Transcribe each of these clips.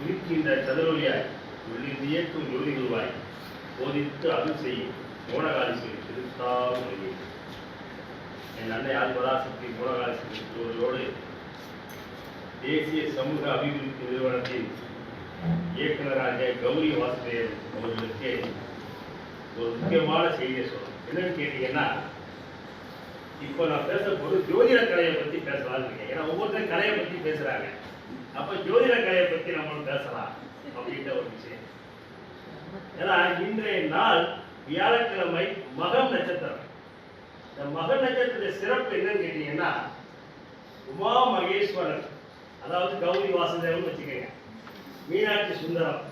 உதிக்கின்ற சதுரொலியாய் உள்ளிந்தியக்கும் ஜோதிகுருவாய் போதித்து அருள் செய்யும் மோனகாலீஸ்வரி திருத்தாவுடைய என் அன்னை ஆதிபராசக்தி மோனகாலீஸ்வரி திருவள்ளோடு தேசிய சமூக அபிவிருத்தி நிறுவனத்தின் இயக்குநராக கௌரி வாசுதேவன் அவர்களுக்கு ஒரு முக்கியமான செய்தியை சொல்லணும். என்னன்னு கேட்டீங்கன்னா, இப்போ நான் பேசப்போது ஜோதிட கலையை பற்றி பேசலாம்னு இருக்கேன். ஏன்னா ஒவ்வொருத்தரும் கலையை பற்றி பேசுறாங்க. அப்ப ஜோதிட கலையை பற்றி நம்மளும் பேசலாம் அப்படின்ற ஒரு விஷயம். ஏன்னா இன்றைய நாள் வியாழக்கிழமை மகம் நட்சத்திரம். இந்த மக நட்சத்திர சிறப்பு என்னன்னு கேட்டீங்கன்னா, உமா மகேஸ்வரன், அதாவது கௌரி வாசுதேவன் வச்சுக்கோங்க, மீனாட்சி சுந்தரம்,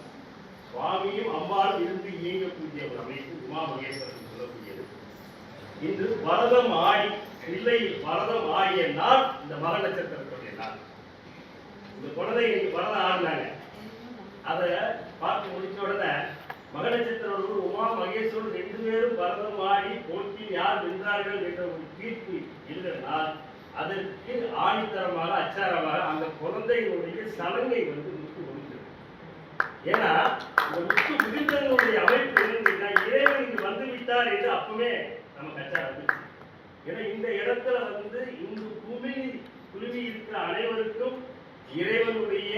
சுவாமியும் அம்பாலும் இருந்து இயங்கக்கூடிய ஒரு அமைப்பு உமா மகேஸ்வரன் சொல்லக்கூடியது. இன்று பரதம் ஆடி பிள்ளை பரதம் ஆடிய நாள் இந்த மக நட்சத்திரத்துடைய நாள். இந்த குழந்தை பரதம் ஆடினாங்க. அதை பார்த்து முடிச்ச உடனே மக நட்சத்திரம் உமா மகேஸ்வரன் ரெண்டு பேரும் பரதம் ஆடி போட்டி யார் வென்றார்கள் என்ற ஒரு தீர்ப்பு எழுதினால் அதற்கு ஆணித்தரமாக அச்சாரமாக அந்த குழந்தைகளுடைய சலங்கை முத்து முடிந்தது. ஏன்னா இந்த முத்து முடிந்தவங்களுடைய அமைப்பு என்னன்னா, இறைவன் இங்கு வந்து விட்டார் என்று அப்பவே நம்ம அச்சாரம். ஏன்னா இந்த இடத்துல இங்கு குழுவி இருக்கிற அனைவருக்கும் இறைவனுடைய